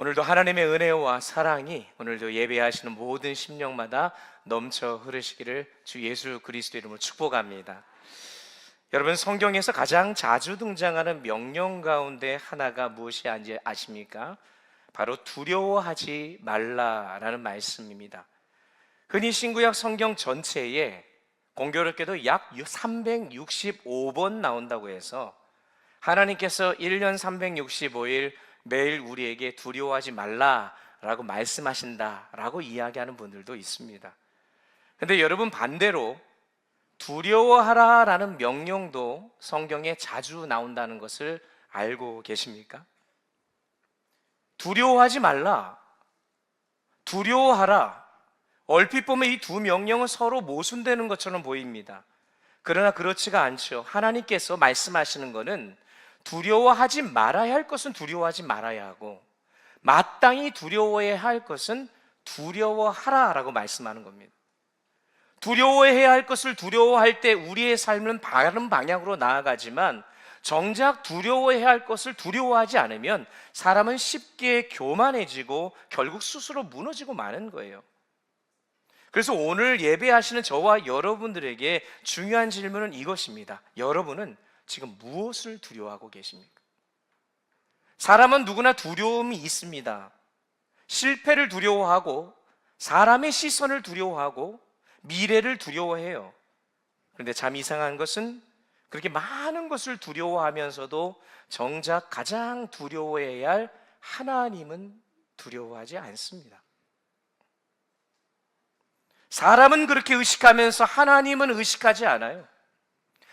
오늘도 하나님의 은혜와 사랑이 오늘도 예배하시는 모든 심령마다 넘쳐 흐르시기를 주 예수 그리스도 이름으로 축복합니다. 여러분, 성경에서 가장 자주 등장하는 명령 가운데 하나가 무엇이 아십니까? 바로 두려워하지 말라라는 말씀입니다. 흔히 신구약 성경 전체에 공교롭게도 약 365번 나온다고 해서 하나님께서 1년 365일 매일 우리에게 두려워하지 말라라고 말씀하신다라고 이야기하는 분들도 있습니다. 근데 여러분, 반대로 두려워하라라는 명령도 성경에 자주 나온다는 것을 알고 계십니까? 두려워하지 말라, 두려워하라. 얼핏 보면 이 두 명령은 서로 모순되는 것처럼 보입니다. 그러나 그렇지가 않죠. 하나님께서 말씀하시는 것은 두려워하지 말아야 할 것은 두려워하지 말아야 하고, 마땅히 두려워해야 할 것은 두려워하라라고 말씀하는 겁니다. 두려워해야 할 것을 두려워할 때 우리의 삶은 바른 방향으로 나아가지만, 정작 두려워해야 할 것을 두려워하지 않으면 사람은 쉽게 교만해지고 결국 스스로 무너지고 마는 거예요. 그래서 오늘 예배하시는 저와 여러분들에게 중요한 질문은 이것입니다. 여러분은 지금 무엇을 두려워하고 계십니까? 사람은 누구나 두려움이 있습니다. 실패를 두려워하고, 사람의 시선을 두려워하고, 미래를 두려워해요. 그런데 참 이상한 것은 그렇게 많은 것을 두려워하면서도 정작 가장 두려워해야 할 하나님은 두려워하지 않습니다. 사람은 그렇게 의식하면서 하나님은 의식하지 않아요.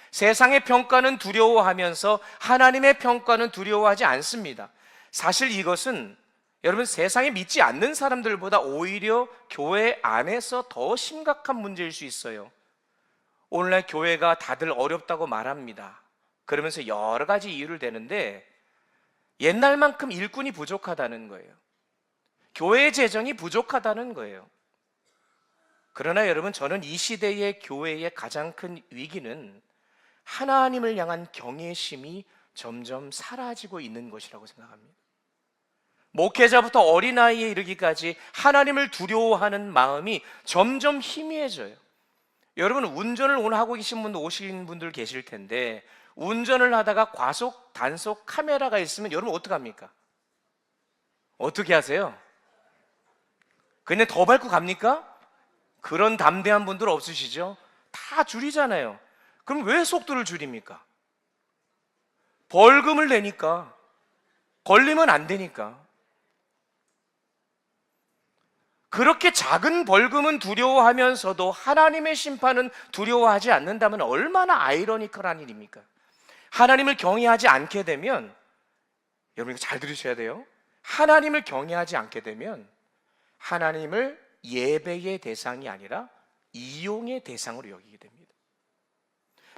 세상의 평가는 두려워하면서 하나님의 평가는 두려워하지 않습니다. 사실 이것은 여러분, 세상에 믿지 않는 사람들보다 오히려 교회 안에서 더 심각한 문제일 수 있어요. 오늘날 교회가 다들 어렵다고 말합니다. 그러면서 여러 가지 이유를 대는데 옛날만큼 일꾼이 부족하다는 거예요. 교회 재정이 부족하다는 거예요. 그러나 여러분, 저는 이 시대의 교회의 가장 큰 위기는 하나님을 향한 경외심이 점점 사라지고 있는 것이라고 생각합니다. 목회자부터 어린아이에 이르기까지 하나님을 두려워하는 마음이 점점 희미해져요. 여러분, 운전을 오늘 하고 계신 분들, 오신 분들 계실 텐데, 운전을 하다가 과속, 단속 카메라가 있으면 여러분 어떡합니까? 어떻게 하세요? 그냥 더 밟고 갑니까? 그런 담대한 분들 없으시죠? 다 줄이잖아요. 그럼 왜 속도를 줄입니까? 벌금을 내니까. 걸리면 안 되니까. 그렇게 작은 벌금은 두려워하면서도 하나님의 심판은 두려워하지 않는다면 얼마나 아이러니컬한 일입니까? 하나님을 경외하지 않게 되면, 여러분 이거 잘 들으셔야 돼요. 하나님을 경외하지 않게 되면 하나님을 예배의 대상이 아니라 이용의 대상으로 여기게 됩니다.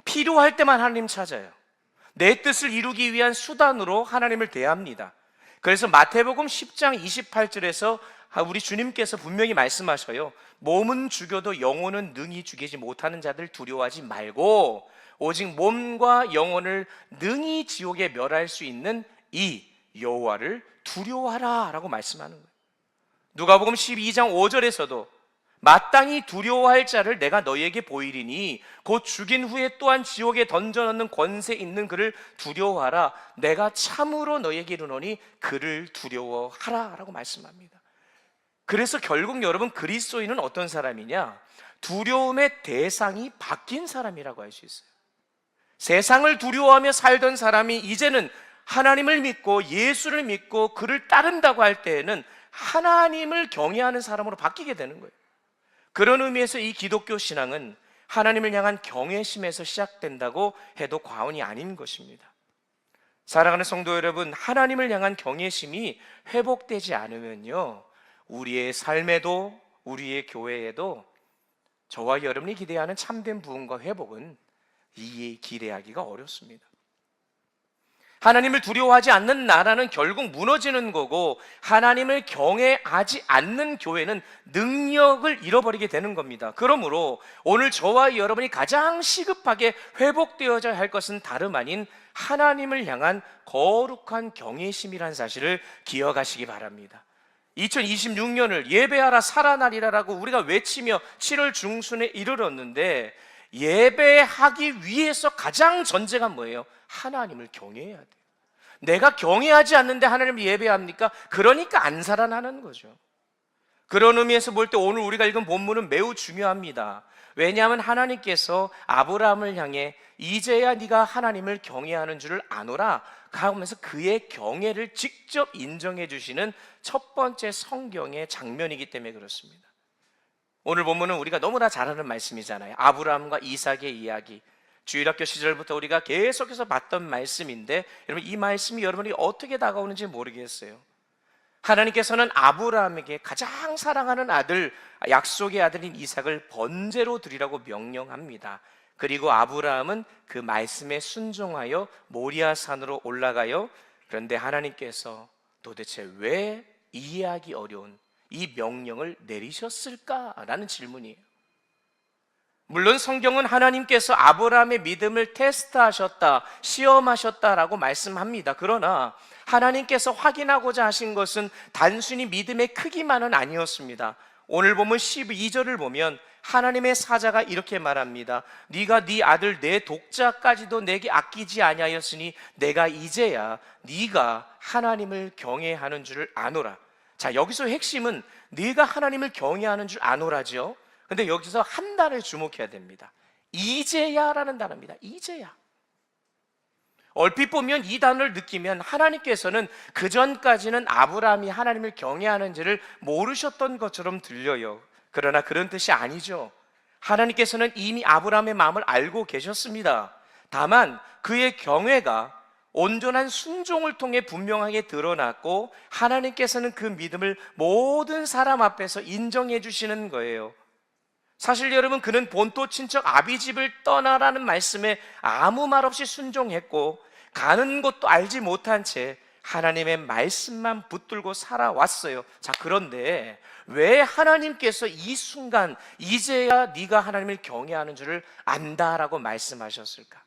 필요할 때만 하나님 찾아요. 내 뜻을 이루기 위한 수단으로 하나님을 대합니다. 그래서 마태복음 10장 28절에서 우리 주님께서 분명히 말씀하셔요. 몸은 죽여도 영혼은 능히 죽이지 못하는 자들 두려워하지 말고 오직 몸과 영혼을 능히 지옥에 멸할 수 있는 이 여호와를 두려워하라 라고 말씀하는 거예요. 누가복음 12장 5절에서도 마땅히 두려워할 자를 내가 너희에게 보이리니 곧 죽인 후에 또한 지옥에 던져넣는 권세 있는 그를 두려워하라. 내가 참으로 너희에게 이르노니 그를 두려워하라 라고 말씀합니다. 그래서 결국 여러분, 그리스도인은 어떤 사람이냐? 두려움의 대상이 바뀐 사람이라고 할 수 있어요. 세상을 두려워하며 살던 사람이 이제는 하나님을 믿고 예수를 믿고 그를 따른다고 할 때에는 하나님을 경외하는 사람으로 바뀌게 되는 거예요. 그런 의미에서 이 기독교 신앙은 하나님을 향한 경외심에서 시작된다고 해도 과언이 아닌 것입니다. 사랑하는 성도 여러분, 하나님을 향한 경외심이 회복되지 않으면요, 우리의 삶에도 우리의 교회에도 저와 여러분이 기대하는 참된 부흥과 회복은 기대하기가 어렵습니다. 하나님을 두려워하지 않는 나라는 결국 무너지는 거고, 하나님을 경외하지 않는 교회는 능력을 잃어버리게 되는 겁니다. 그러므로 오늘 저와 여러분이 가장 시급하게 회복되어야 할 것은 다름 아닌 하나님을 향한 거룩한 경외심이란 사실을 기억하시기 바랍니다. 2026년을 예배하라 살아나리라라고 우리가 외치며 7월 중순에 이르렀는데, 예배하기 위해서 가장 전제가 뭐예요? 하나님을 경외해야 돼요. 내가 경외하지 않는데 하나님을 예배합니까? 그러니까 안 살아나는 거죠. 그런 의미에서 볼 때 오늘 우리가 읽은 본문은 매우 중요합니다. 왜냐하면 하나님께서 아브라함을 향해 이제야 네가 하나님을 경외하는 줄을 아노라 하면서 그의 경외를 직접 인정해 주시는 첫 번째 성경의 장면이기 때문에 그렇습니다. 오늘 본문은 우리가 너무나 잘 아는 말씀이잖아요. 아브라함과 이삭의 이야기, 주일학교 시절부터 우리가 계속해서 봤던 말씀인데, 여러분 이 말씀이 여러분이 어떻게 다가오는지 모르겠어요. 하나님께서는 아브라함에게 가장 사랑하는 아들, 약속의 아들인 이삭을 번제로 드리라고 명령합니다. 그리고 아브라함은 그 말씀에 순종하여 모리아산으로 올라가요. 그런데 하나님께서 도대체 왜 이해하기 어려운 이 명령을 내리셨을까라는 질문이에요. 물론 성경은 하나님께서 아브라함의 믿음을 테스트하셨다, 시험하셨다라고 말씀합니다. 그러나 하나님께서 확인하고자 하신 것은 단순히 믿음의 크기만은 아니었습니다. 오늘 보면 12절을 보면 하나님의 사자가 이렇게 말합니다. 네가 네 아들 내 독자까지도 내게 아끼지 아니하였으니 내가 이제야 네가 하나님을 경외하는 줄을 아노라. 자, 여기서 핵심은 네가 하나님을 경외하는 줄 아노라죠. 근데 여기서 한 단어에 주목해야 됩니다. 이제야라는 단어입니다. 이제야. 얼핏 보면 이 단어를 느끼면 하나님께서는 그 전까지는 아브라함이 하나님을 경외하는지를 모르셨던 것처럼 들려요. 그러나 그런 뜻이 아니죠. 하나님께서는 이미 아브라함의 마음을 알고 계셨습니다. 다만 그의 경외가 온전한 순종을 통해 분명하게 드러났고, 하나님께서는 그 믿음을 모든 사람 앞에서 인정해 주시는 거예요. 사실 여러분, 그는 본토 친척 아비집을 떠나라는 말씀에 아무 말 없이 순종했고, 가는 곳도 알지 못한 채 하나님의 말씀만 붙들고 살아왔어요. 자, 그런데 왜 하나님께서 이 순간 이제야 네가 하나님을 경외하는 줄을 안다라고 말씀하셨을까?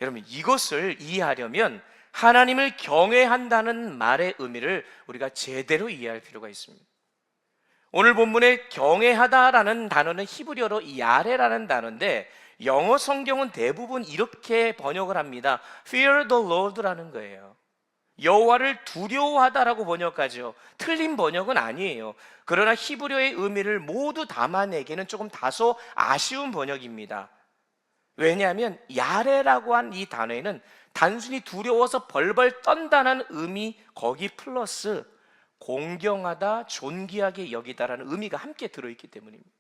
여러분, 이것을 이해하려면 하나님을 경외한다는 말의 의미를 우리가 제대로 이해할 필요가 있습니다. 오늘 본문에 경외하다라는 단어는 히브리어로 야레라는 단어인데, 영어 성경은 대부분 이렇게 번역을 합니다. Fear the Lord라는 거예요. 여호와를 두려워하다라고 번역하죠. 틀린 번역은 아니에요. 그러나 히브리어의 의미를 모두 담아내기는 조금 다소 아쉬운 번역입니다. 왜냐하면 야레라고 한 이 단어에는 단순히 두려워서 벌벌 떤다는 의미, 거기 플러스 공경하다, 존귀하게 여기다라는 의미가 함께 들어있기 때문입니다.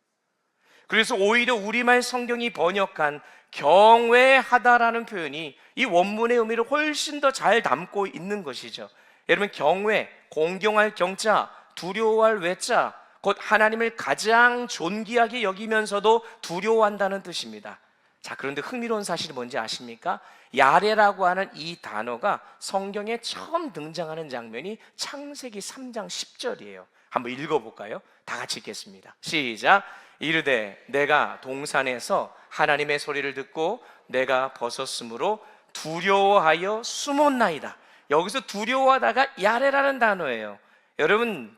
그래서 오히려 우리말 성경이 번역한 경외하다라는 표현이 이 원문의 의미를 훨씬 더 잘 담고 있는 것이죠. 여러분, 경외, 공경할 경자, 두려워할 외자, 곧 하나님을 가장 존귀하게 여기면서도 두려워한다는 뜻입니다. 자, 그런데 흥미로운 사실이 뭔지 아십니까? 야레라고 하는 이 단어가 성경에 처음 등장하는 장면이 창세기 3장 10절이에요. 한번 읽어볼까요? 다 같이 읽겠습니다. 시작. 이르되 내가 동산에서 하나님의 소리를 듣고 내가 벗었으므로 두려워하여 숨었나이다. 여기서 두려워하다가 야레라는 단어예요. 여러분,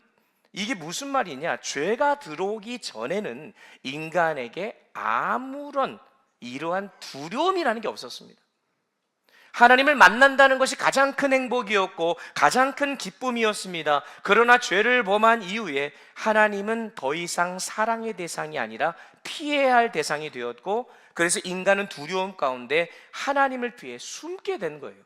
이게 무슨 말이냐? 죄가 들어오기 전에는 인간에게 아무런 이러한 두려움이라는 게 없었습니다. 하나님을 만난다는 것이 가장 큰 행복이었고 가장 큰 기쁨이었습니다. 그러나 죄를 범한 이후에 하나님은 더 이상 사랑의 대상이 아니라 피해야 할 대상이 되었고, 그래서 인간은 두려움 가운데 하나님을 피해 숨게 된 거예요.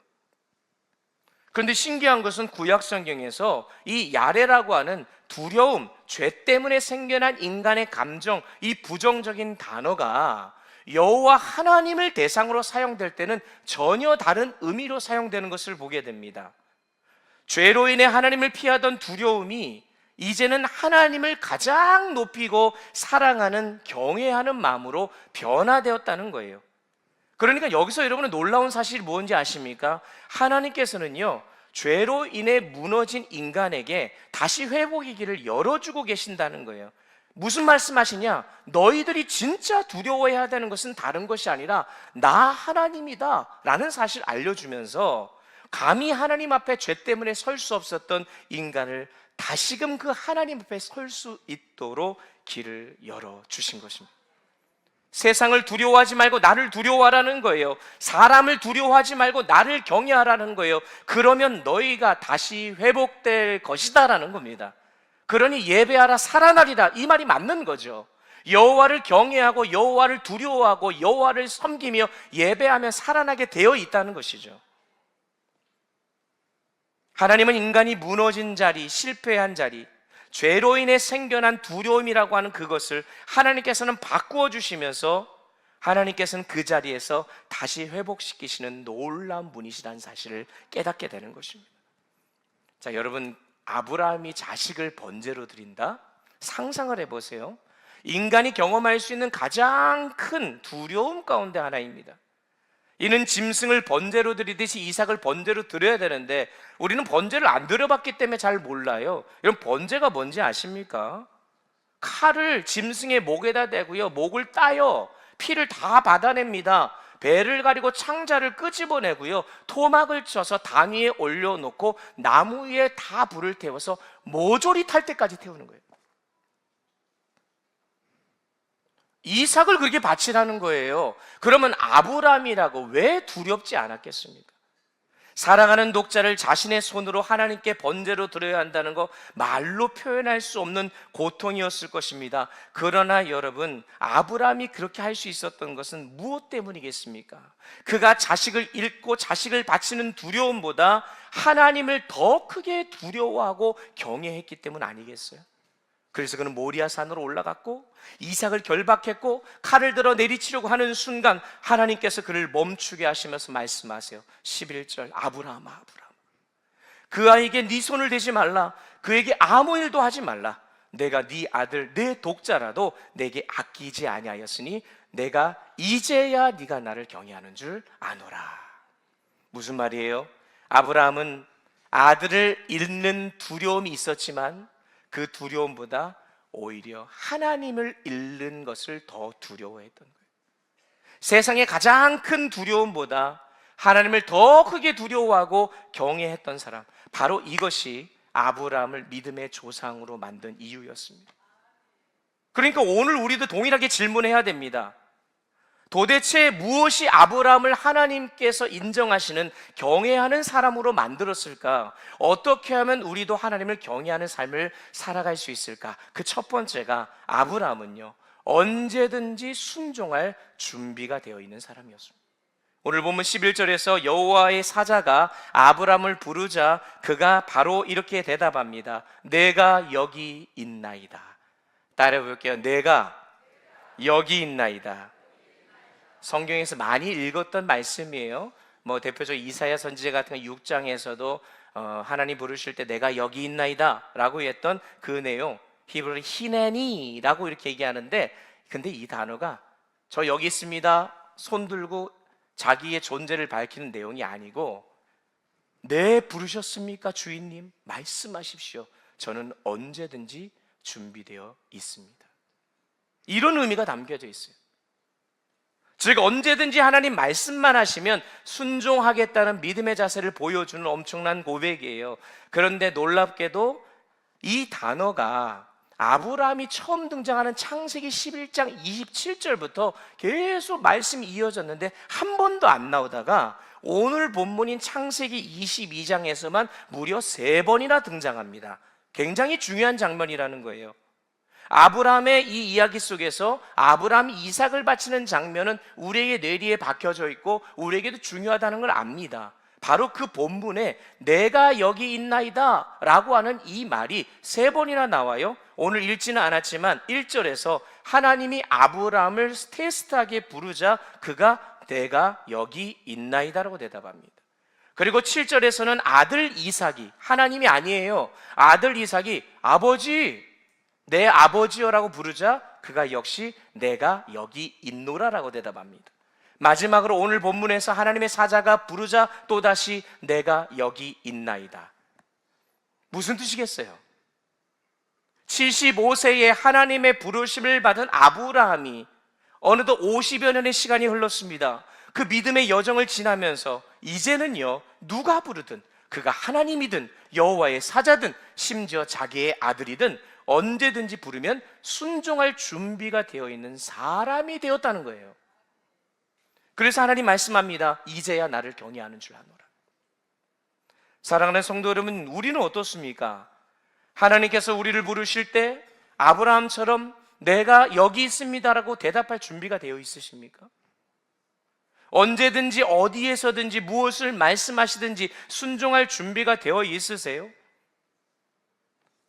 그런데 신기한 것은 구약 성경에서 이 야레라고 하는 두려움, 죄 때문에 생겨난 인간의 감정, 이 부정적인 단어가 여호와 하나님을 대상으로 사용될 때는 전혀 다른 의미로 사용되는 것을 보게 됩니다. 죄로 인해 하나님을 피하던 두려움이 이제는 하나님을 가장 높이고 사랑하는 경외하는 마음으로 변화되었다는 거예요. 그러니까 여기서 여러분은 놀라운 사실이 뭔지 아십니까? 하나님께서는요, 죄로 인해 무너진 인간에게 다시 회복의 길을 열어주고 계신다는 거예요. 무슨 말씀하시냐? 너희들이 진짜 두려워해야 되는 것은 다른 것이 아니라 나 하나님이다 라는 사실을 알려주면서 감히 하나님 앞에 죄 때문에 설 수 없었던 인간을 다시금 그 하나님 앞에 설 수 있도록 길을 열어주신 것입니다. 세상을 두려워하지 말고 나를 두려워하라는 거예요. 사람을 두려워하지 말고 나를 경외하라는 거예요. 그러면 너희가 다시 회복될 것이다 라는 겁니다. 그러니 예배하라 살아나리라, 이 말이 맞는 거죠. 여호와를 경외하고 여호와를 두려워하고 여호와를 섬기며 예배하며 살아나게 되어 있다는 것이죠. 하나님은 인간이 무너진 자리, 실패한 자리, 죄로 인해 생겨난 두려움이라고 하는 그것을 하나님께서는 바꾸어 주시면서 하나님께서는 그 자리에서 다시 회복시키시는 놀라운 분이시라는 사실을 깨닫게 되는 것입니다. 자, 여러분, 아브라함이 자식을 번제로 드린다? 상상을 해보세요. 인간이 경험할 수 있는 가장 큰 두려움 가운데 하나입니다. 이는 짐승을 번제로 드리듯이 이삭을 번제로 드려야 되는데 우리는 번제를 안 드려봤기 때문에 잘 몰라요. 여러분, 번제가 뭔지 아십니까? 칼을 짐승의 목에다 대고요, 목을 따요, 피를 다 받아냅니다. 배를 가리고 창자를 끄집어내고요, 토막을 쳐서 단 위에 올려놓고 나무 위에 다 불을 태워서 모조리 탈 때까지 태우는 거예요. 이삭을 그렇게 바치라는 거예요. 그러면 아브라함이라고 왜 두렵지 않았겠습니까? 사랑하는 독자를 자신의 손으로 하나님께 번제로 드려야 한다는 거 말로 표현할 수 없는 고통이었을 것입니다. 그러나 여러분, 아브라함이 그렇게 할 수 있었던 것은 무엇 때문이겠습니까? 그가 자식을 잃고 자식을 바치는 두려움보다 하나님을 더 크게 두려워하고 경외했기 때문 아니겠어요? 그래서 그는 모리아 산으로 올라갔고 이삭을 결박했고 칼을 들어 내리치려고 하는 순간 하나님께서 그를 멈추게 하시면서 말씀하세요. 11절, 아브라함아, 아브라함, 그 아이에게 네 손을 대지 말라. 그에게 아무 일도 하지 말라. 내가 네 아들, 내 독자라도 내게 아끼지 아니하였으니 내가 이제야 네가 나를 경외하는 줄 아노라. 무슨 말이에요? 아브라함은 아들을 잃는 두려움이 있었지만 그 두려움보다 오히려 하나님을 잃는 것을 더 두려워했던 거예요. 세상의 가장 큰 두려움보다 하나님을 더 크게 두려워하고 경외했던 사람, 바로 이것이 아브라함을 믿음의 조상으로 만든 이유였습니다. 그러니까 오늘 우리도 동일하게 질문해야 됩니다. 도대체 무엇이 아브라함을 하나님께서 인정하시는 경외하는 사람으로 만들었을까? 어떻게 하면 우리도 하나님을 경외하는 삶을 살아갈 수 있을까? 그 첫 번째가 아브라함은요, 언제든지 순종할 준비가 되어 있는 사람이었습니다. 오늘 보면 11절에서 여호와의 사자가 아브라함을 부르자 그가 바로 이렇게 대답합니다. 내가 여기 있나이다. 따라해 볼게요. 내가 여기 있나이다. 성경에서 많이 읽었던 말씀이에요. 대표적으로 이사야 선지자 같은 6장에서도 하나님 부르실 때 내가 여기 있나이다 라고 했던 그 내용, 히브리어로 히네니라고 이렇게 얘기하는데, 근데 이 단어가 저 여기 있습니다, 손 들고 자기의 존재를 밝히는 내용이 아니고, 네 부르셨습니까 주인님? 말씀하십시오. 저는 언제든지 준비되어 있습니다. 이런 의미가 담겨져 있어요. 즉 언제든지 하나님 말씀만 하시면 순종하겠다는 믿음의 자세를 보여주는 엄청난 고백이에요. 그런데 놀랍게도 이 단어가 아브라함이 처음 등장하는 창세기 11장 27절부터 계속 말씀이 이어졌는데 한 번도 안 나오다가 오늘 본문인 창세기 22장에서만 무려 3번이나 등장합니다. 굉장히 중요한 장면이라는 거예요. 아브라함의 이 이야기 속에서 아브라함이 이삭을 바치는 장면은 우리에게 뇌리에 박혀져 있고 우리에게도 중요하다는 걸 압니다. 바로 그 본문에 내가 여기 있나이다 라고 하는 이 말이 3번이나 나와요. 오늘 읽지는 않았지만 1절에서 하나님이 아브라함을 테스트하게 부르자 그가 내가 여기 있나이다 라고 대답합니다. 그리고 7절에서는 아들 이삭이, 하나님이 아니에요, 아들 이삭이 아버지, 내 아버지여라고 부르자 그가 역시 내가 여기 있노라라고 대답합니다. 마지막으로 오늘 본문에서 하나님의 사자가 부르자 또다시 내가 여기 있나이다. 무슨 뜻이겠어요? 75세에 하나님의 부르심을 받은 아브라함이 어느덧 50여 년의 시간이 흘렀습니다. 그 믿음의 여정을 지나면서 이제는요, 누가 부르든 그가 하나님이든 여호와의 사자든 심지어 자기의 아들이든 언제든지 부르면 순종할 준비가 되어 있는 사람이 되었다는 거예요. 그래서 하나님 말씀합니다. 이제야 나를 경외하는 줄 아노라. 사랑하는 성도 여러분, 우리는 어떻습니까? 하나님께서 우리를 부르실 때 아브라함처럼 내가 여기 있습니다라고 대답할 준비가 되어 있으십니까? 언제든지 어디에서든지 무엇을 말씀하시든지 순종할 준비가 되어 있으세요?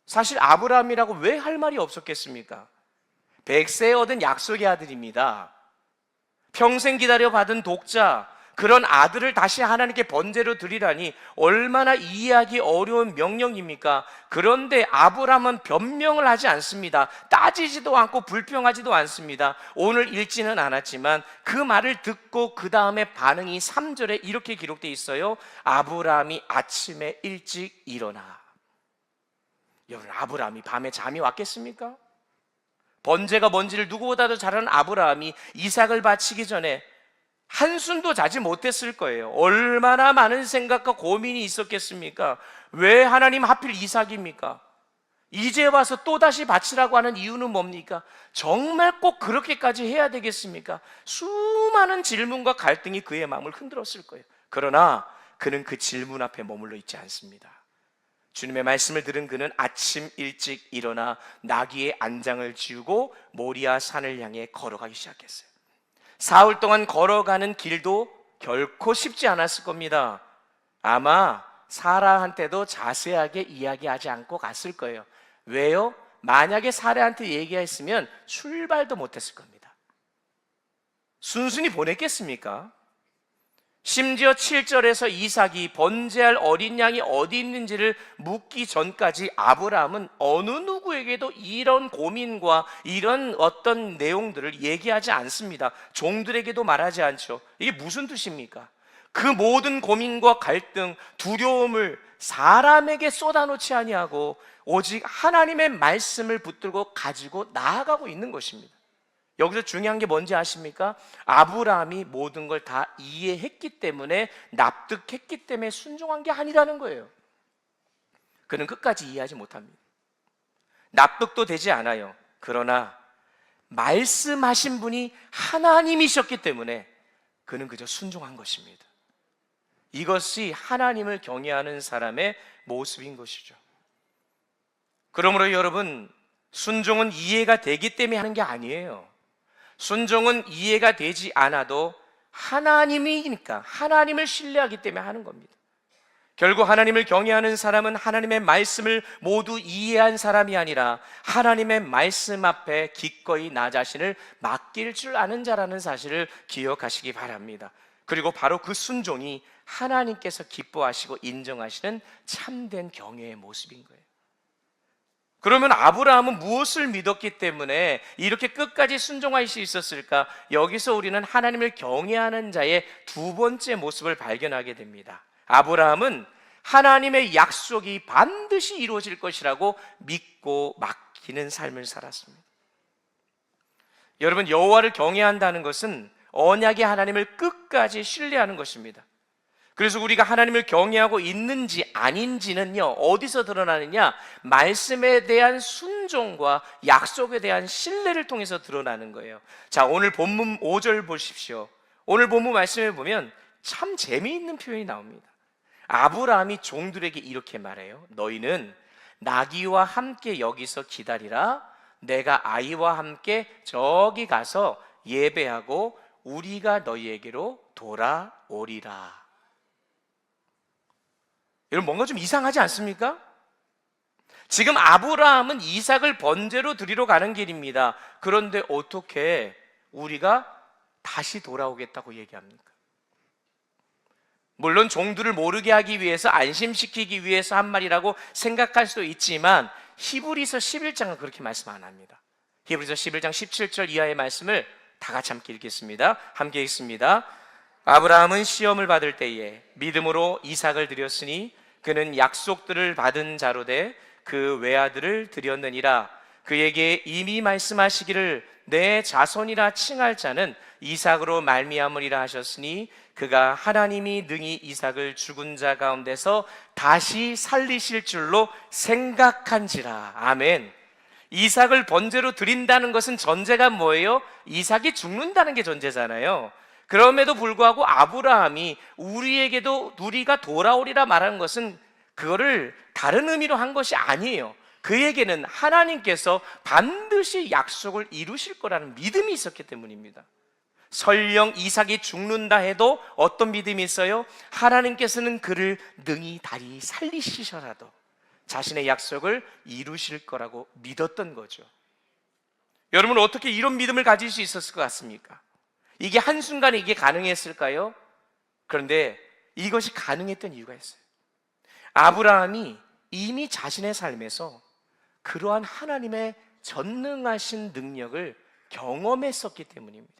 사실 아브라함이라고 왜 할 말이 없었겠습니까? 100세에 얻은 약속의 아들입니다. 평생 기다려 받은 독자, 그런 아들을 다시 하나님께 번제로 드리라니 얼마나 이해하기 어려운 명령입니까? 그런데 아브라함은 변명을 하지 않습니다. 따지지도 않고 불평하지도 않습니다. 오늘 읽지는 않았지만 그 말을 듣고 그 다음에 반응이 3절에 이렇게 기록되어 있어요. 아브라함이 아침에 일찍 일어나. 여러분, 아브라함이 밤에 잠이 왔겠습니까? 번제가 뭔지를 누구보다도 잘 아는 아브라함이 이삭을 바치기 전에 한숨도 자지 못했을 거예요. 얼마나 많은 생각과 고민이 있었겠습니까? 왜 하나님 하필 이삭입니까? 이제 와서 또다시 바치라고 하는 이유는 뭡니까? 정말 꼭 그렇게까지 해야 되겠습니까? 수많은 질문과 갈등이 그의 마음을 흔들었을 거예요. 그러나 그는 그 질문 앞에 머물러 있지 않습니다. 주님의 말씀을 들은 그는 아침 일찍 일어나 나귀의 안장을 지우고 모리아 산을 향해 걸어가기 시작했어요. 사흘 동안 걸어가는 길도 결코 쉽지 않았을 겁니다. 아마 사라한테도 자세하게 이야기하지 않고 갔을 거예요. 왜요? 만약에 사라한테 얘기했으면 출발도 못했을 겁니다. 순순히 보냈겠습니까? 심지어 7절에서 이삭이 번제할 어린 양이 어디 있는지를 묻기 전까지 아브라함은 어느 누구에게도 이런 고민과 이런 어떤 내용들을 얘기하지 않습니다. 종들에게도 말하지 않죠. 이게 무슨 뜻입니까? 그 모든 고민과 갈등, 두려움을 사람에게 쏟아놓지 아니하고 오직 하나님의 말씀을 붙들고 가지고 나아가고 있는 것입니다. 여기서 중요한 게 뭔지 아십니까? 아브라함이 모든 걸 다 이해했기 때문에, 납득했기 때문에 순종한 게 아니라는 거예요. 그는 끝까지 이해하지 못합니다. 납득도 되지 않아요. 그러나 말씀하신 분이 하나님이셨기 때문에 그는 그저 순종한 것입니다. 이것이 하나님을 경외하는 사람의 모습인 것이죠. 그러므로 여러분, 순종은 이해가 되기 때문에 하는 게 아니에요. 순종은 이해가 되지 않아도 하나님이니까, 하나님을 신뢰하기 때문에 하는 겁니다. 결국 하나님을 경외하는 사람은 하나님의 말씀을 모두 이해한 사람이 아니라 하나님의 말씀 앞에 기꺼이 나 자신을 맡길 줄 아는 자라는 사실을 기억하시기 바랍니다. 그리고 바로 그 순종이 하나님께서 기뻐하시고 인정하시는 참된 경외의 모습인 거예요. 그러면 아브라함은 무엇을 믿었기 때문에 이렇게 끝까지 순종할 수 있었을까? 여기서 우리는 하나님을 경외하는 자의 두 번째 모습을 발견하게 됩니다. 아브라함은 하나님의 약속이 반드시 이루어질 것이라고 믿고 맡기는 삶을 살았습니다. 여러분, 여호와를 경외한다는 것은 언약의 하나님을 끝까지 신뢰하는 것입니다. 그래서 우리가 하나님을 경외하고 있는지 아닌지는요, 어디서 드러나느냐? 말씀에 대한 순종과 약속에 대한 신뢰를 통해서 드러나는 거예요. 자, 오늘 본문 5절 보십시오. 오늘 본문 말씀에 보면 참 재미있는 표현이 나옵니다. 아브라함이 종들에게 이렇게 말해요. 너희는 나귀와 함께 여기서 기다리라. 내가 아이와 함께 저기 가서 예배하고 우리가 너희에게로 돌아오리라. 여러분, 뭔가 좀 이상하지 않습니까? 지금 아브라함은 이삭을 번제로 드리러 가는 길입니다. 그런데 어떻게 우리가 다시 돌아오겠다고 얘기합니까? 물론 종들을 모르게 하기 위해서, 안심시키기 위해서 한 말이라고 생각할 수도 있지만 히브리서 11장은 그렇게 말씀 안 합니다. 히브리서 11장 17절 이하의 말씀을 다 같이 함께 읽겠습니다. 함께 읽습니다. 아브라함은 시험을 받을 때에 믿음으로 이삭을 드렸으니 그는 약속들을 받은 자로 돼 그 외아들을 드렸느니라. 그에게 이미 말씀하시기를 내 자손이라 칭할 자는 이삭으로 말미암으리라 하셨으니 그가 하나님이 능히 이삭을 죽은 자 가운데서 다시 살리실 줄로 생각한지라. 아멘. 이삭을 번제로 드린다는 것은 전제가 뭐예요? 이삭이 죽는다는 게 전제잖아요. 그럼에도 불구하고 아브라함이 우리에게도 우리가 돌아오리라 말하는 것은 그거를 다른 의미로 한 것이 아니에요. 그에게는 하나님께서 반드시 약속을 이루실 거라는 믿음이 있었기 때문입니다. 설령 이삭이 죽는다 해도 어떤 믿음이 있어요? 하나님께서는 그를 능히 다리 살리시셔라도 자신의 약속을 이루실 거라고 믿었던 거죠. 여러분, 어떻게 이런 믿음을 가질 수 있었을 것 같습니까? 이게 한순간에 이게 가능했을까요? 그런데 이것이 가능했던 이유가 있어요. 아브라함이 이미 자신의 삶에서 그러한 하나님의 전능하신 능력을 경험했었기 때문입니다.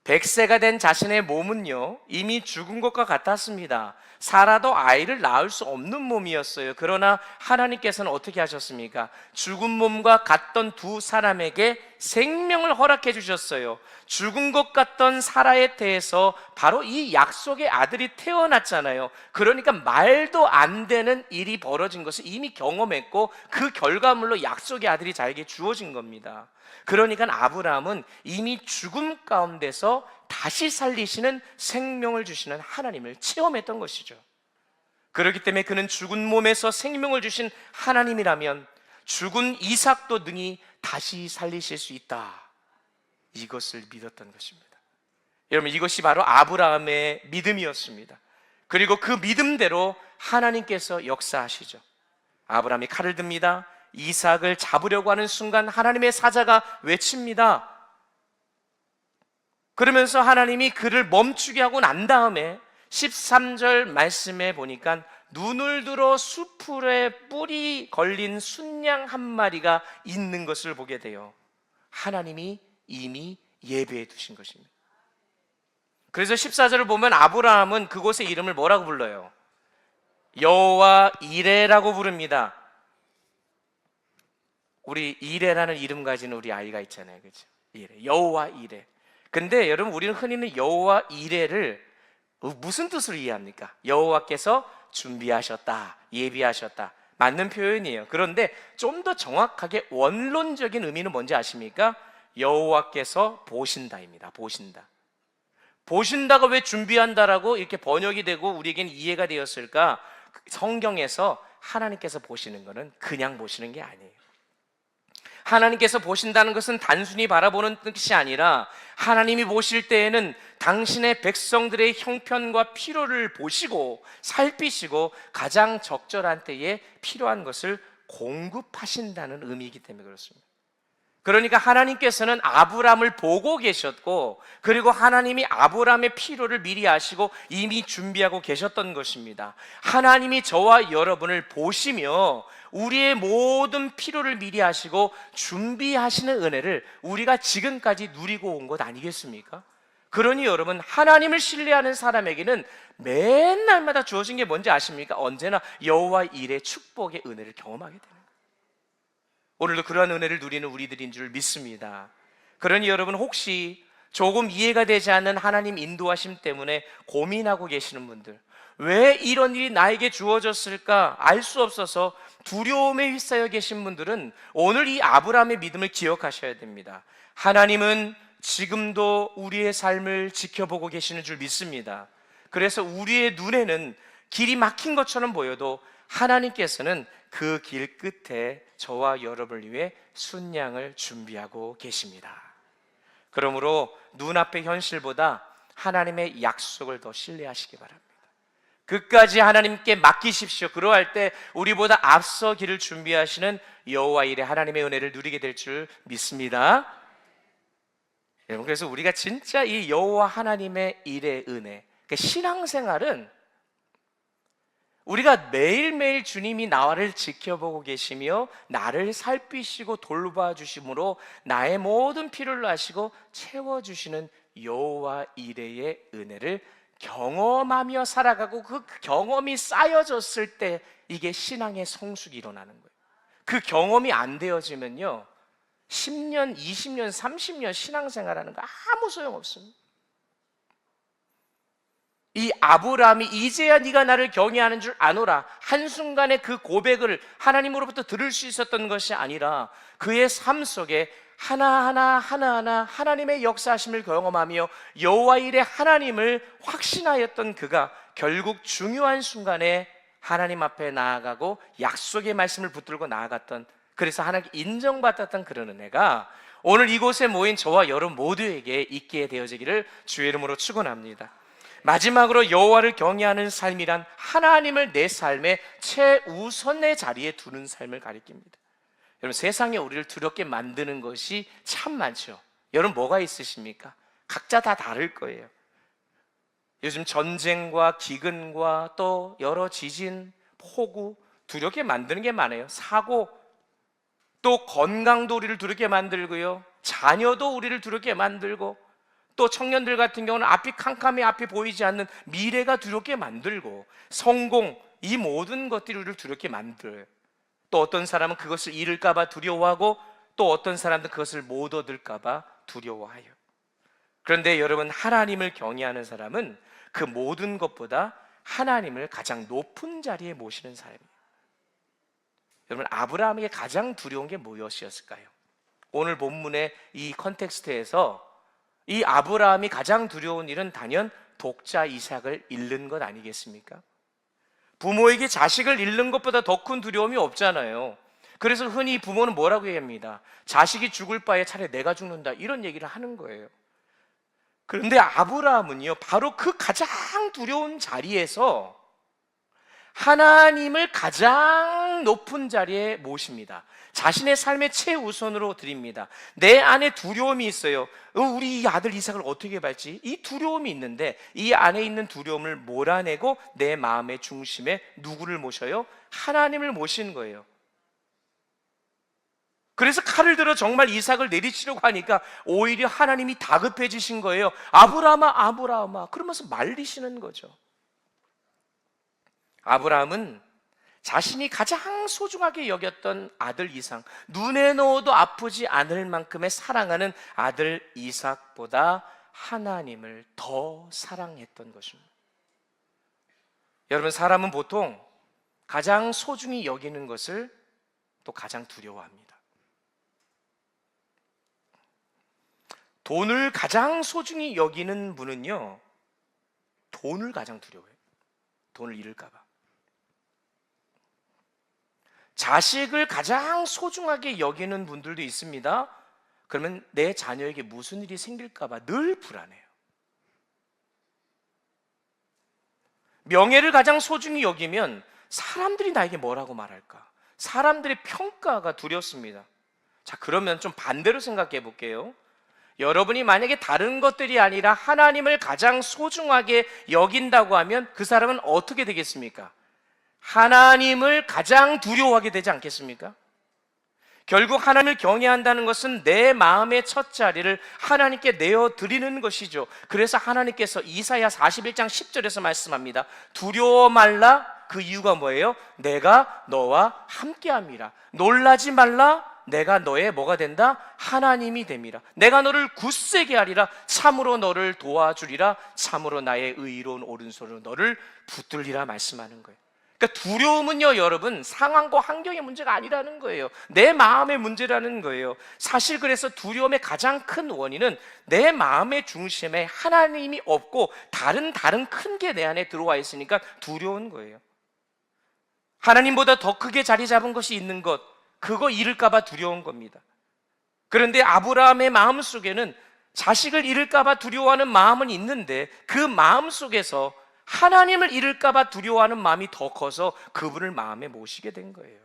100세가 된 자신의 몸은요, 이미 죽은 것과 같았습니다. 살아도 아이를 낳을 수 없는 몸이었어요. 그러나 하나님께서는 어떻게 하셨습니까? 죽은 몸과 같던 두 사람에게 생명을 허락해 주셨어요. 죽은 것 같던 사라에 대해서 바로 이 약속의 아들이 태어났잖아요. 그러니까 말도 안 되는 일이 벌어진 것을 이미 경험했고 그 결과물로 약속의 아들이 자기에게 주어진 겁니다. 그러니까 아브라함은 이미 죽음 가운데서 다시 살리시는 생명을 주시는 하나님을 체험했던 것이죠. 그렇기 때문에 그는 죽은 몸에서 생명을 주신 하나님이라면 죽은 이삭도 능히 다시 살리실 수 있다, 이것을 믿었던 것입니다. 여러분, 이것이 바로 아브라함의 믿음이었습니다. 그리고 그 믿음대로 하나님께서 역사하시죠. 아브라함이 칼을 듭니다. 이삭을 잡으려고 하는 순간 하나님의 사자가 외칩니다. 그러면서 하나님이 그를 멈추게 하고 난 다음에 13절 말씀에 보니까 눈을 들어 수풀에 뿔이 걸린 순양 한 마리가 있는 것을 보게 돼요. 하나님이 이미 예배해 두신 것입니다. 그래서 14절을 보면 아브라함은 그곳의 이름을 뭐라고 불러요? 여호와 이레라고 부릅니다. 우리 이레라는 이름 가진 우리 아이가 있잖아요, 그렇죠? 이레, 여호와 이레. 근데 여러분, 우리는 흔히는 여호와 이레를 무슨 뜻으로 이해합니까? 여호와께서 준비하셨다, 예비하셨다, 맞는 표현이에요. 그런데 좀 더 정확하게 원론적인 의미는 뭔지 아십니까? 여호와께서 보신다입니다. 보신다. 보신다가 왜 준비한다라고 이렇게 번역이 되고 우리에게는 이해가 되었을까? 성경에서 하나님께서 보시는 것은 그냥 보시는 게 아니에요. 하나님께서 보신다는 것은 단순히 바라보는 뜻이 아니라 하나님이 보실 때에는 당신의 백성들의 형편과 필요를 보시고 살피시고 가장 적절한 때에 필요한 것을 공급하신다는 의미이기 때문에 그렇습니다. 그러니까 하나님께서는 아브라함을 보고 계셨고, 그리고 하나님이 아브라함의 필요를 미리 아시고 이미 준비하고 계셨던 것입니다. 하나님이 저와 여러분을 보시며 우리의 모든 필요를 미리 아시고 준비하시는 은혜를 우리가 지금까지 누리고 온 것 아니겠습니까? 그러니 여러분, 하나님을 신뢰하는 사람에게는 맨날마다 주어진 게 뭔지 아십니까? 언제나 여호와 일의 축복의 은혜를 경험하게 되는 거예요. 오늘도 그러한 은혜를 누리는 우리들인 줄 믿습니다. 그러니 여러분, 혹시 조금 이해가 되지 않는 하나님 인도하심 때문에 고민하고 계시는 분들, 왜 이런 일이 나에게 주어졌을까 알 수 없어서 두려움에 휩싸여 계신 분들은 오늘 이 아브라함의 믿음을 기억하셔야 됩니다. 하나님은 지금도 우리의 삶을 지켜보고 계시는 줄 믿습니다. 그래서 우리의 눈에는 길이 막힌 것처럼 보여도 하나님께서는 그 길 끝에 저와 여러분을 위해 순양을 준비하고 계십니다. 그러므로 눈앞의 현실보다 하나님의 약속을 더 신뢰하시기 바랍니다. 끝까지 하나님께 맡기십시오. 그러할 때 우리보다 앞서 길을 준비하시는 여호와 일의 하나님의 은혜를 누리게 될 줄 믿습니다. 여러분, 그래서 우리가 진짜 이 여호와 하나님의 일의 은혜, 그러니까 신앙생활은 우리가 매일매일 주님이 나를 지켜보고 계시며 나를 살피시고 돌봐주심으로 나의 모든 필요를 아시고 채워주시는 여호와 이레의 은혜를 경험하며 살아가고, 그 경험이 쌓여졌을 때 이게 신앙의 성숙이 일어나는 거예요. 그 경험이 안 되어지면요, 10년, 20년, 30년 신앙생활하는 거 아무 소용없습니다. 이 아브라함이 이제야 네가 나를 경외하는 줄 아노라, 한순간에 그 고백을 하나님으로부터 들을 수 있었던 것이 아니라 그의 삶 속에 하나하나 하나님의 역사하심을 경험하며 여호와 일의 하나님을 확신하였던 그가 결국 중요한 순간에 하나님 앞에 나아가고 약속의 말씀을 붙들고 나아갔던, 그래서 하나님께 인정받았던 그런 은혜가 오늘 이곳에 모인 저와 여러분 모두에게 있게 되어지기를 주의 이름으로 축원합니다. 마지막으로 여호와를 경외하는 삶이란 하나님을 내 삶의 최우선의 자리에 두는 삶을 가리킵니다. 여러분, 세상에 우리를 두렵게 만드는 것이 참 많죠. 여러분 뭐가 있으십니까? 각자 다 다를 거예요. 요즘 전쟁과 기근과 또 여러 지진, 폭우 두렵게 만드는 게 많아요. 사고, 또 건강도 우리를 두렵게 만들고요, 자녀도 우리를 두렵게 만들고, 또 청년들 같은 경우는 앞이 캄캄해 앞이 보이지 않는 미래가 두렵게 만들고, 성공, 이 모든 것들이 우리를 두렵게 만들어요. 또 어떤 사람은 그것을 잃을까 봐 두려워하고, 또 어떤 사람은 그것을 못 얻을까 봐 두려워해요. 그런데 여러분, 하나님을 경외하는 사람은 그 모든 것보다 하나님을 가장 높은 자리에 모시는 사람이에요. 여러분, 아브라함에게 가장 두려운 게 무엇이었을까요? 오늘 본문의 이 컨텍스트에서 이 아브라함이 가장 두려운 일은 단연 독자 이삭을 잃는 것 아니겠습니까? 부모에게 자식을 잃는 것보다 더 큰 두려움이 없잖아요. 그래서 흔히 부모는 뭐라고 얘기합니다. 자식이 죽을 바에 차라리 내가 죽는다, 이런 얘기를 하는 거예요. 그런데 아브라함은요, 바로 그 가장 두려운 자리에서 하나님을 가장 높은 자리에 모십니다. 자신의 삶의 최우선으로 드립니다. 내 안에 두려움이 있어요. 우리 이 아들 이삭을 어떻게 받지? 이 두려움이 있는데 이 안에 있는 두려움을 몰아내고 내 마음의 중심에 누구를 모셔요? 하나님을 모시는 거예요. 그래서 칼을 들어 정말 이삭을 내리치려고 하니까 오히려 하나님이 다급해지신 거예요. 아브라함아, 아브라함아, 그러면서 말리시는 거죠. 아브라함은 자신이 가장 소중하게 여겼던 아들 이삭, 눈에 넣어도 아프지 않을 만큼의 사랑하는 아들 이삭보다 하나님을 더 사랑했던 것입니다. 여러분, 사람은 보통 가장 소중히 여기는 것을 또 가장 두려워합니다. 돈을 가장 소중히 여기는 분은요, 돈을 가장 두려워해요. 돈을 잃을까 봐. 자식을 가장 소중하게 여기는 분들도 있습니다. 그러면 내 자녀에게 무슨 일이 생길까 봐 늘 불안해요. 명예를 가장 소중히 여기면 사람들이 나에게 뭐라고 말할까? 사람들의 평가가 두렵습니다. 자, 그러면 좀 반대로 생각해 볼게요. 여러분이 만약에 다른 것들이 아니라 하나님을 가장 소중하게 여긴다고 하면 그 사람은 어떻게 되겠습니까? 하나님을 가장 두려워하게 되지 않겠습니까? 결국 하나님을 경외한다는 것은 내 마음의 첫 자리를 하나님께 내어드리는 것이죠. 그래서 하나님께서 이사야 41장 10절에서 말씀합니다. 두려워 말라. 그 이유가 뭐예요? 내가 너와 함께함이라. 놀라지 말라. 내가 너의 뭐가 된다? 하나님이 됨이라. 내가 너를 굳세게 하리라. 참으로 너를 도와주리라. 참으로 나의 의로운 오른손으로 너를 붙들리라 말씀하는 거예요. 그러니까 두려움은요, 여러분, 상황과 환경의 문제가 아니라는 거예요. 내 마음의 문제라는 거예요. 사실 그래서 두려움의 가장 큰 원인은 내 마음의 중심에 하나님이 없고 다른 큰 게 내 안에 들어와 있으니까 두려운 거예요. 하나님보다 더 크게 자리 잡은 것이 있는 것, 그거 잃을까 봐 두려운 겁니다. 그런데 아브라함의 마음 속에는 자식을 잃을까 봐 두려워하는 마음은 있는데 그 마음 속에서 하나님을 잃을까 봐 두려워하는 마음이 더 커서 그분을 마음에 모시게 된 거예요.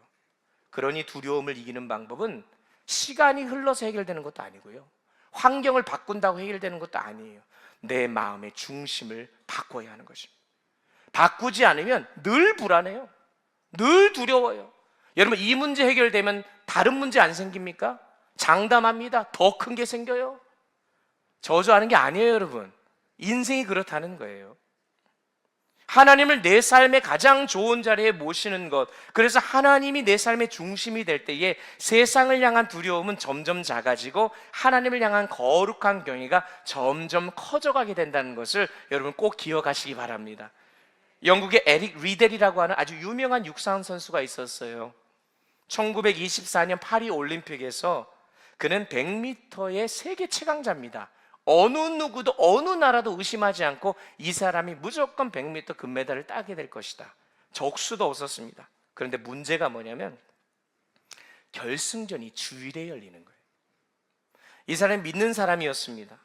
그러니 두려움을 이기는 방법은 시간이 흘러서 해결되는 것도 아니고요, 환경을 바꾼다고 해결되는 것도 아니에요. 내 마음의 중심을 바꿔야 하는 것입니다. 바꾸지 않으면 늘 불안해요. 늘 두려워요. 여러분, 이 문제 해결되면 다른 문제 안 생깁니까? 장담합니다. 더 큰 게 생겨요. 저주하는 게 아니에요, 여러분. 인생이 그렇다는 거예요. 하나님을 내 삶의 가장 좋은 자리에 모시는 것, 그래서 하나님이 내 삶의 중심이 될 때에 세상을 향한 두려움은 점점 작아지고 하나님을 향한 거룩한 경외가 점점 커져가게 된다는 것을 여러분 꼭 기억하시기 바랍니다. 영국의 에릭 리델이라고 하는 아주 유명한 육상 선수가 있었어요. 1924년 파리 올림픽에서 그는 100m의 세계 최강자입니다. 어느 누구도 어느 나라도 의심하지 않고 이 사람이 무조건 100m 금메달을 따게 될 것이다. 적수도 없었습니다. 그런데 문제가 뭐냐면 결승전이 주일에 열리는 거예요. 이 사람이 믿는 사람이었습니다.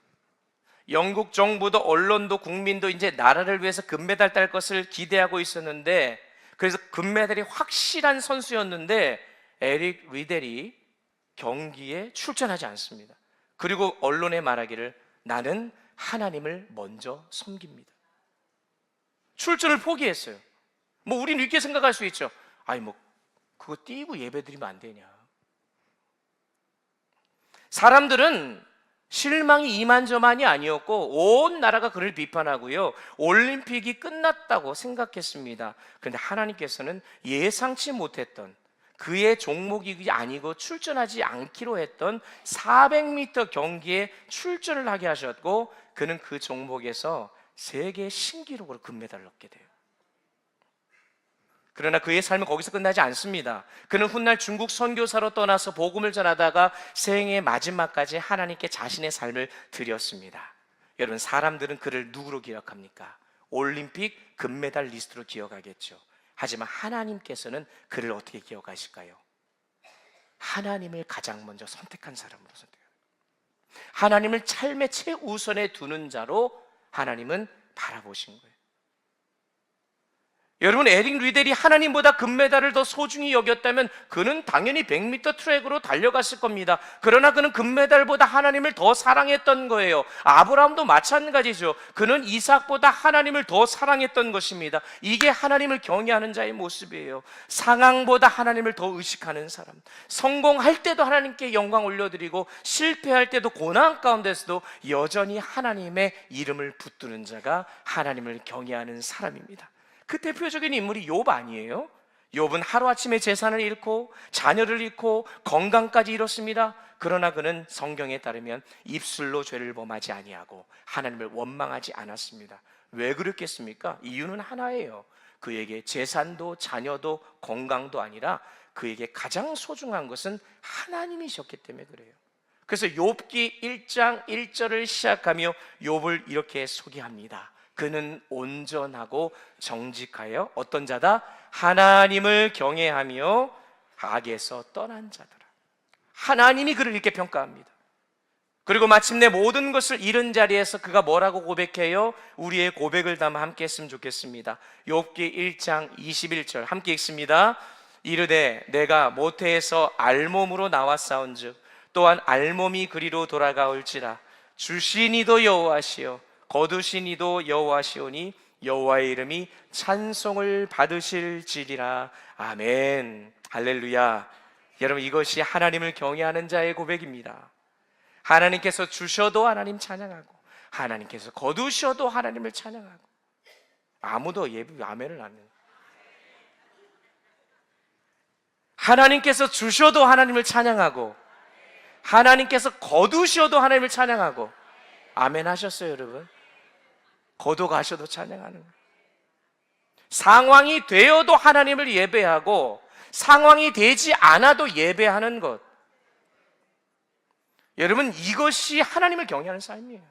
영국 정부도 언론도 국민도 이제 나라를 위해서 금메달 딸 것을 기대하고 있었는데, 그래서 금메달이 확실한 선수였는데 에릭 리델이 경기에 출전하지 않습니다. 그리고 언론에 말하기를 나는 하나님을 먼저 섬깁니다. 출전을 포기했어요. 뭐 우리는 이렇게 생각할 수 있죠. 아니 뭐 그거 띄고 예배드리면 안 되냐. 사람들은 실망이 이만저만이 아니었고 온 나라가 그를 비판하고요, 올림픽이 끝났다고 생각했습니다. 그런데 하나님께서는 예상치 못했던, 그의 종목이 아니고 출전하지 않기로 했던 400m 경기에 출전을 하게 하셨고, 그는 그 종목에서 세계 신기록으로 금메달을 얻게 돼요. 그러나 그의 삶은 거기서 끝나지 않습니다. 그는 훗날 중국 선교사로 떠나서 복음을 전하다가 생애의 마지막까지 하나님께 자신의 삶을 드렸습니다. 여러분, 사람들은 그를 누구로 기억합니까? 올림픽 금메달 리스트로 기억하겠죠. 하지만 하나님께서는 그를 어떻게 기억하실까요? 하나님을 가장 먼저 선택한 사람으로 선택해요. 하나님을 삶의 최우선에 두는 자로 하나님은 바라보신 거예요. 여러분, 에릭 리델이 하나님보다 금메달을 더 소중히 여겼다면 그는 당연히 100m 트랙으로 달려갔을 겁니다. 그러나 그는 금메달보다 하나님을 더 사랑했던 거예요. 아브라함도 마찬가지죠. 그는 이삭보다 하나님을 더 사랑했던 것입니다. 이게 하나님을 경외하는 자의 모습이에요. 상황보다 하나님을 더 의식하는 사람, 성공할 때도 하나님께 영광 올려드리고 실패할 때도 고난 가운데서도 여전히 하나님의 이름을 붙드는 자가 하나님을 경외하는 사람입니다. 그 대표적인 인물이 욥 아니에요? 욥은 하루아침에 재산을 잃고 자녀를 잃고 건강까지 잃었습니다. 그러나 그는 성경에 따르면 입술로 죄를 범하지 아니하고 하나님을 원망하지 않았습니다. 왜 그랬겠습니까? 이유는 하나예요. 그에게 재산도 자녀도 건강도 아니라 그에게 가장 소중한 것은 하나님이셨기 때문에 그래요. 그래서 욥기 1장 1절을 시작하며 욥을 이렇게 소개합니다. 그는 온전하고 정직하여 어떤 자다? 하나님을 경외하며 악에서 떠난 자더라. 하나님이 그를 이렇게 평가합니다. 그리고 마침내 모든 것을 잃은 자리에서 그가 뭐라고 고백해요? 우리의 고백을 담아 함께 했으면 좋겠습니다. 욥기 1장 21절 함께 읽습니다. 이르되 내가 모태에서 알몸으로 나왔사온즉 또한 알몸이 그리로 돌아가올지라. 주시니도 여호와시요 거두시니도 여호와시오니 여호와의 이름이 찬송을 받으실지리라. 아멘. 할렐루야. 여러분, 이것이 하나님을 경외하는 자의 고백입니다. 하나님께서 주셔도 하나님 찬양하고 하나님께서 거두셔도 하나님을 찬양하고. 아무도 예배 아멘을 안 해요. 하나님께서 주셔도 하나님을 찬양하고 하나님께서 거두셔도 하나님을 찬양하고. 아멘 하셨어요, 여러분? 거둬가셔도 찬양하는 거예요. 상황이 되어도 하나님을 예배하고 상황이 되지 않아도 예배하는 것. 여러분, 이것이 하나님을 경외하는 삶이에요.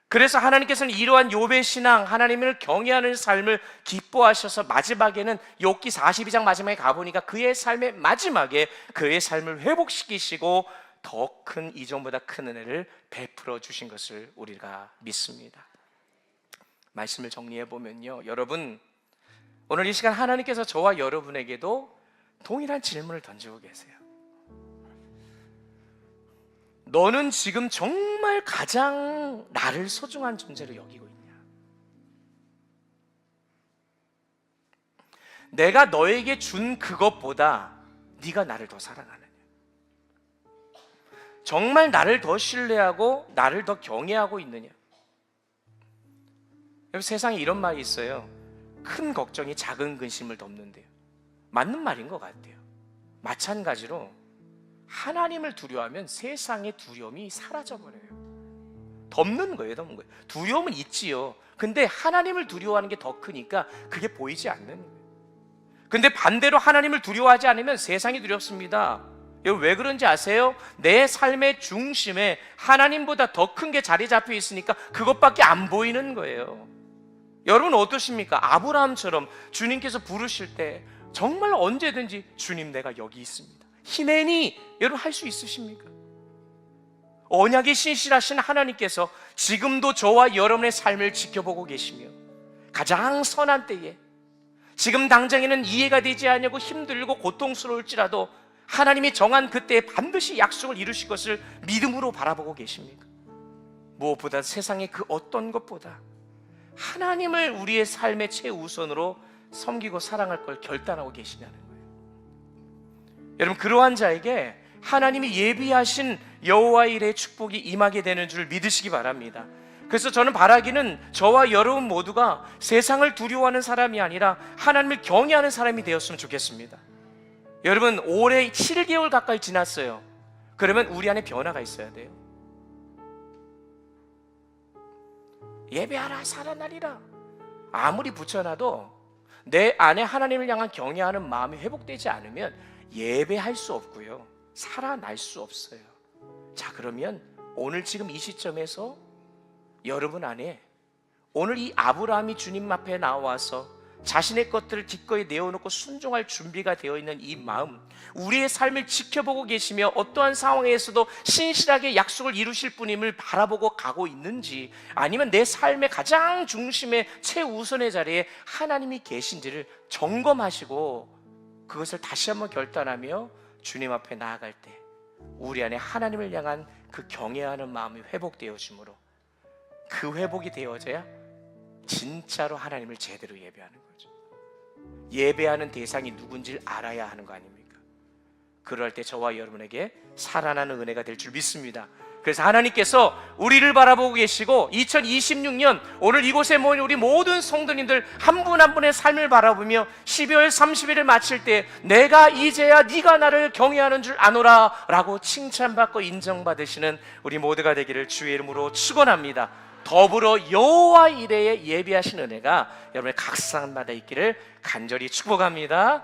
그래서 하나님께서는 이러한 욥의 신앙, 하나님을 경외하는 삶을 기뻐하셔서 마지막에는 욥기 42장 마지막에 가보니까 그의 삶의 마지막에 그의 삶을 회복시키시고 더 큰 이전보다 큰 은혜를 베풀어 주신 것을 우리가 믿습니다. 말씀을 정리해 보면요, 여러분, 오늘 이 시간 하나님께서 저와 여러분에게도 동일한 질문을 던지고 계세요. 너는 지금 정말 가장 나를 소중한 존재로 여기고 있냐? 내가 너에게 준 그것보다 네가 나를 더 사랑하느냐? 정말 나를 더 신뢰하고 나를 더 경외하고 있느냐? 세상에 이런 말이 있어요. 큰 걱정이 작은 근심을 덮는데요. 맞는 말인 것 같아요. 마찬가지로 하나님을 두려워하면 세상의 두려움이 사라져버려요. 덮는 거예요, 덮는 거예요. 두려움은 있지요. 근데 하나님을 두려워하는 게 더 크니까 그게 보이지 않는 거예요. 근데 반대로 하나님을 두려워하지 않으면 세상이 두렵습니다. 여러분 왜 그런지 아세요? 내 삶의 중심에 하나님보다 더 큰 게 자리 잡혀 있으니까 그것밖에 안 보이는 거예요. 여러분 어떠십니까? 아브라함처럼 주님께서 부르실 때 정말 언제든지 주님 내가 여기 있습니다, 히내니, 여러분 할 수 있으십니까? 언약이 신실하신 하나님께서 지금도 저와 여러분의 삶을 지켜보고 계시며 가장 선한 때에 지금 당장에는 이해가 되지 않냐고 힘들고 고통스러울지라도 하나님이 정한 그때에 반드시 약속을 이루실 것을 믿음으로 바라보고 계십니까? 무엇보다 세상의 그 어떤 것보다 하나님을 우리의 삶의 최우선으로 섬기고 사랑할 걸 결단하고 계시냐는 거예요. 여러분 그러한 자에게 하나님이 예비하신 여호와 일의 축복이 임하게 되는 줄 믿으시기 바랍니다. 그래서 저는 바라기는 저와 여러분 모두가 세상을 두려워하는 사람이 아니라 하나님을 경외하는 사람이 되었으면 좋겠습니다. 여러분 올해 7개월 가까이 지났어요. 그러면 우리 안에 변화가 있어야 돼요. 예배하라 살아나리라 아무리 붙여놔도 내 안에 하나님을 향한 경외하는 마음이 회복되지 않으면 예배할 수 없고요, 살아날 수 없어요. 자, 그러면 오늘 지금 이 시점에서 여러분 안에 오늘 이 아브라함이 주님 앞에 나와서 자신의 것들을 기꺼이 내어놓고 순종할 준비가 되어 있는 이 마음, 우리의 삶을 지켜보고 계시며 어떠한 상황에서도 신실하게 약속을 이루실 분임을 바라보고 가고 있는지, 아니면 내 삶의 가장 중심의 최우선의 자리에 하나님이 계신지를 점검하시고 그것을 다시 한번 결단하며 주님 앞에 나아갈 때 우리 안에 하나님을 향한 그 경외하는 마음이 회복되어지므로 그 회복이 되어져야 진짜로 하나님을 제대로 예배하는 거죠. 예배하는 대상이 누군지를 알아야 하는 거 아닙니까? 그럴 때 저와 여러분에게 살아나는 은혜가 될 줄 믿습니다. 그래서 하나님께서 우리를 바라보고 계시고 2026년 오늘 이곳에 모인 우리 모든 성도님들 한 분 한 분의 삶을 바라보며 12월 30일을 마칠 때 내가 이제야 네가 나를 경외하는 줄 아노라 라고 칭찬받고 인정받으시는 우리 모두가 되기를 주의 이름으로 축원합니다. 더불어 여호와 이레에 예비하신 은혜가 여러분의 각 사람마다 있기를 간절히 축복합니다.